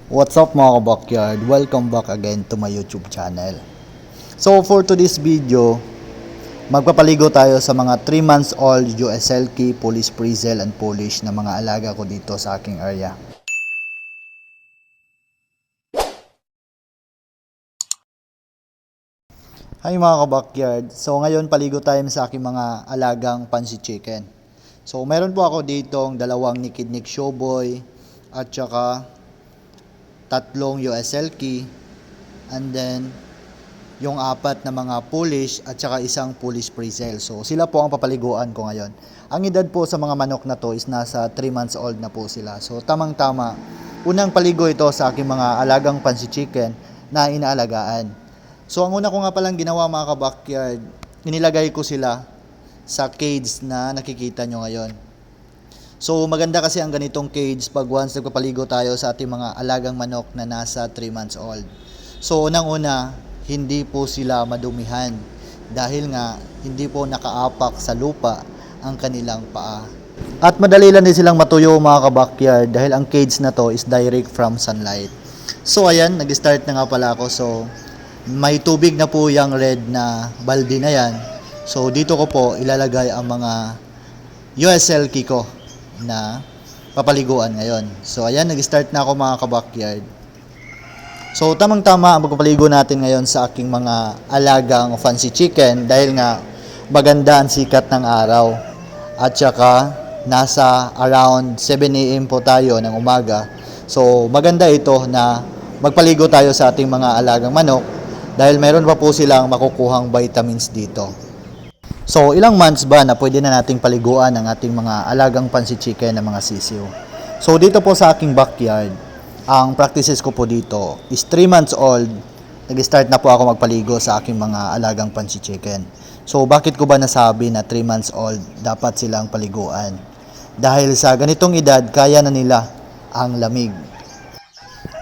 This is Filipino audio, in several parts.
What's up mga kabakyard? Welcome back again to my YouTube channel. So for today's video, magpapaligo tayo sa mga 3 months old US Selkie, Polish Frizzle and Polish na mga alaga ko dito sa aking area. Hi mga kabakyard. So ngayon paligo tayo sa aking mga alagang pansit chicken. So meron po ako ditong dalawang nikidnik showboy at saka tatlong US Selkie, and then yung apat na mga Polish at saka isang Polish Frizzle. So sila po ang papaliguan ko ngayon. Ang edad po sa mga manok na to is nasa 3 months old na po sila. So tamang-tama, unang paligo ito sa aking mga alagang pansit chicken na inaalagaan. So ang una ko nga palang ginawa mga kabakyard, inilagay ko sila sa cage na nakikita nyo ngayon. So maganda kasi ang ganitong cage pag once nagpapaligo tayo sa ating mga alagang manok na nasa 3 months old. So unang-una, hindi po sila madumihan dahil nga hindi po nakaapak sa lupa ang kanilang paa. At madali lang din silang matuyo mga kabakyard dahil ang cage na to is direct from sunlight. So ayan, nag-start na nga pala ako. So may tubig na po yung red na balde na yan. So dito ko po ilalagay ang mga US Selkie ko na papaliguan ngayon. So ayan, nag-start na ako mga kabakyard. So tamang-tama ang pagpapaligo natin ngayon sa aking mga alagang fancy chicken dahil nga maganda ang sikat ng araw. At saka nasa around 7 AM po tayo ng umaga. So maganda ito na magpaligo tayo sa ating mga alagang manok dahil meron pa po silang makukuhang vitamins dito. So, ilang months ba na pwede na nating paliguan ang ating mga alagang pansit chicken na mga sisiw? So, dito po sa aking backyard, ang practices ko po dito is 3 months old, nag-start na po ako magpaligo sa aking mga alagang pansit chicken. So, bakit ko ba nasabi na 3 months old dapat silang paliguan? Dahil sa ganitong edad, kaya na nila ang lamig.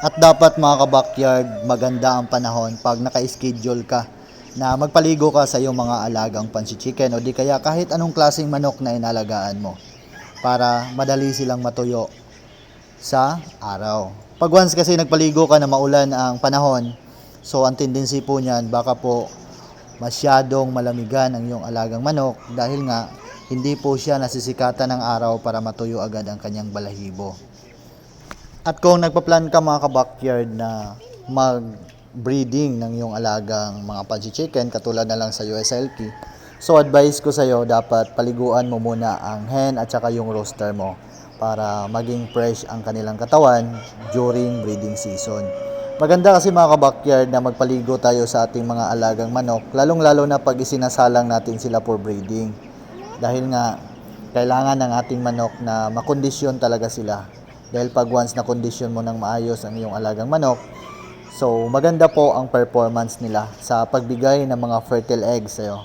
At dapat mga kabakyard, maganda ang panahon pag naka-schedule ka na magpaligo ka sa iyong mga alagang pansit chicken o di kaya kahit anong klaseng manok na inalagaan mo para madali silang matuyo sa araw. Pag once kasi nagpaligo ka na maulan ang panahon, so ang tendency po niyan baka po masyadong malamigan ang iyong alagang manok dahil nga hindi po siya nasisikatan ng araw para matuyo agad ang kanyang balahibo. At kung nagpa-plan ka mga kabakyard na breeding ng iyong alagang mga pansit chicken katulad na lang sa US Selkie, so advice ko sa iyo dapat paliguan mo muna ang hen at saka yung rooster mo para maging fresh ang kanilang katawan during breeding season. Maganda kasi mga kabakyard na magpaligo tayo sa ating mga alagang manok, lalong-lalo na pag isinasalang natin sila for breeding. Dahil nga kailangan ng ating manok na makondisyon talaga sila. Dahil pag once na kondisyon mo ng maayos ang iyong alagang manok, so maganda po ang performance nila sa pagbigay ng mga fertile eggs sa'yo.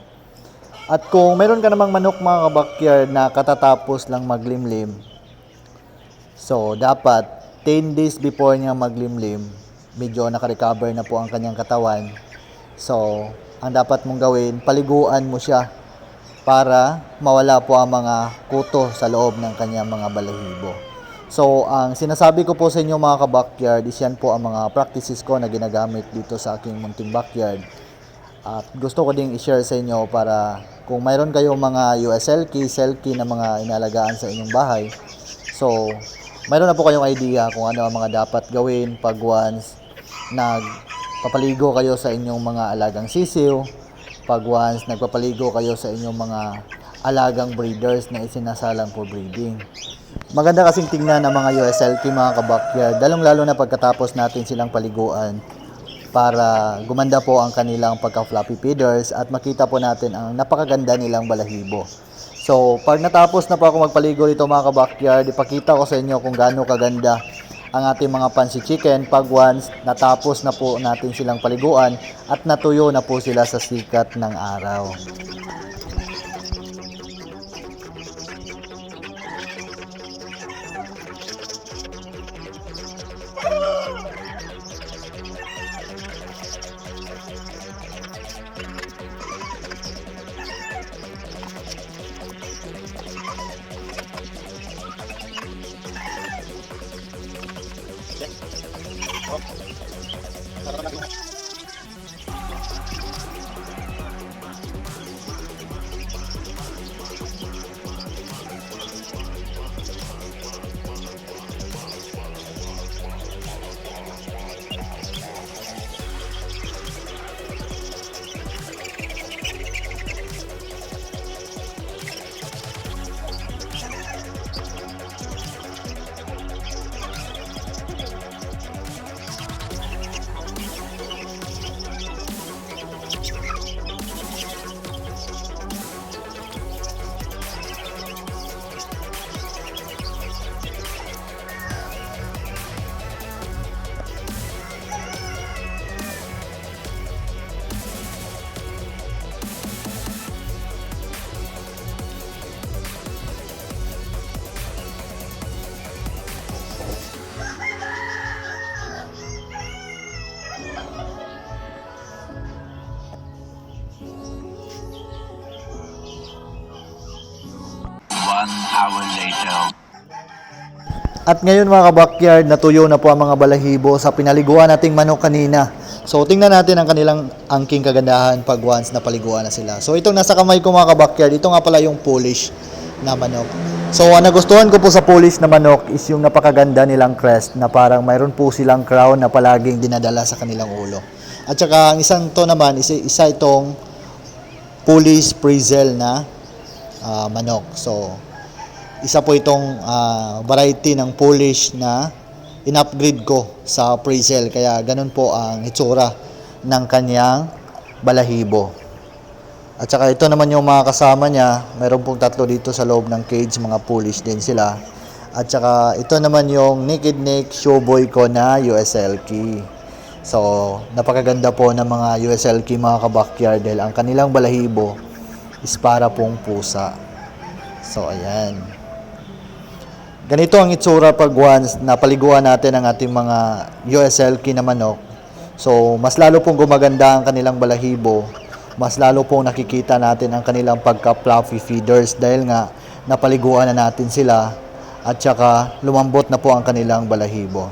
At kung meron ka namang manok mga kabakyard na katatapos lang maglimlim, so dapat 10 days before niya maglimlim, medyo nakarecover na po ang kanyang katawan. So ang dapat mong gawin, paliguan mo siya para mawala po ang mga kuto sa loob ng kanyang mga balahibo. So, ang sinasabi ko po sa inyo mga kabakyard is yan po ang mga practices ko na ginagamit dito sa aking munting backyard. At gusto ko ding i-share sa inyo para kung mayroon kayong mga US Selkie na mga inalagaan sa inyong bahay. So, mayroon na po kayong idea kung ano ang mga dapat gawin pag once nagpapaligo kayo sa inyong mga alagang sisiw, pag once nagpapaligo kayo sa inyong mga alagang breeders na isinasalang for breeding. Maganda kasing tingnan ng mga US Selkie mga kabakyard, lalong-lalo na pagkatapos natin silang paliguan para gumanda po ang kanilang pagka-floppy feathers at makita po natin ang napakaganda nilang balahibo. So, pag natapos na po ako magpaligo dito mga kabakyard, ipakita ko sa inyo kung gaano kaganda ang ating mga pansit chicken pag once natapos na po natin silang paliguan at natuyo na po sila sa sikat ng araw. One hour later. At ngayon mga kabakyard, natuyo na po ang mga balahibo sa pinaliguan nating manok kanina. So tingnan natin ang kanilang angking kagandahan pag once napaliguan na sila. So itong nasa kamay ko mga kabakyard, ito nga pala yung Polish na manok. So ang nagustuhan ko po sa Polish na manok is yung napakaganda nilang crest na parang mayroon po silang crown na palaging dinadala sa kanilang ulo. At saka ang isang to naman, isa itong Polish Frizzle na manok. So isa po itong variety ng Polish na in-upgrade ko sa Frizzle. Kaya ganun po ang itsura ng kanyang balahibo. At saka ito naman yung mga kasama niya. Meron pong tatlo dito sa loob ng cage. Mga Polish din sila. At saka ito naman yung Naked Neck Showboy ko na USLK. So napakaganda po ng mga USLK mga kabakyard dahil ang kanilang balahibo is para pong pusa. So ayan. Ganito ang itsura pag once napaliguan natin ang ating mga USLK na manok. So, mas lalo pong gumaganda ang kanilang balahibo. Mas lalo pong nakikita natin ang kanilang pagka-fluffy feeders dahil nga napaliguan na natin sila at saka lumambot na po ang kanilang balahibo.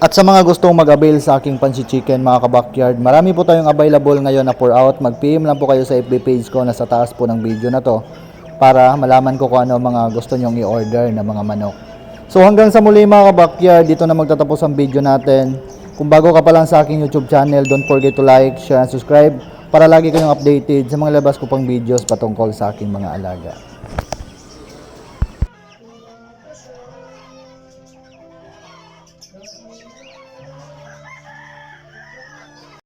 At sa mga gustong mag-avail sa aking Pansit Chicken mga kabakyard, marami po tayong available ngayon na pour out. Mag-PM lang po kayo sa FB page ko na sa taas po ng video na to para malaman ko kung ano mga gusto nyong i-order na mga manok. So hanggang sa muli mga kabakyard, dito na magtatapos ang video natin. Kung bago ka pa lang sa aking YouTube channel, don't forget to like, share, and subscribe para lagi kayong updated sa mga labas ko pang videos patungkol sa aking mga alaga.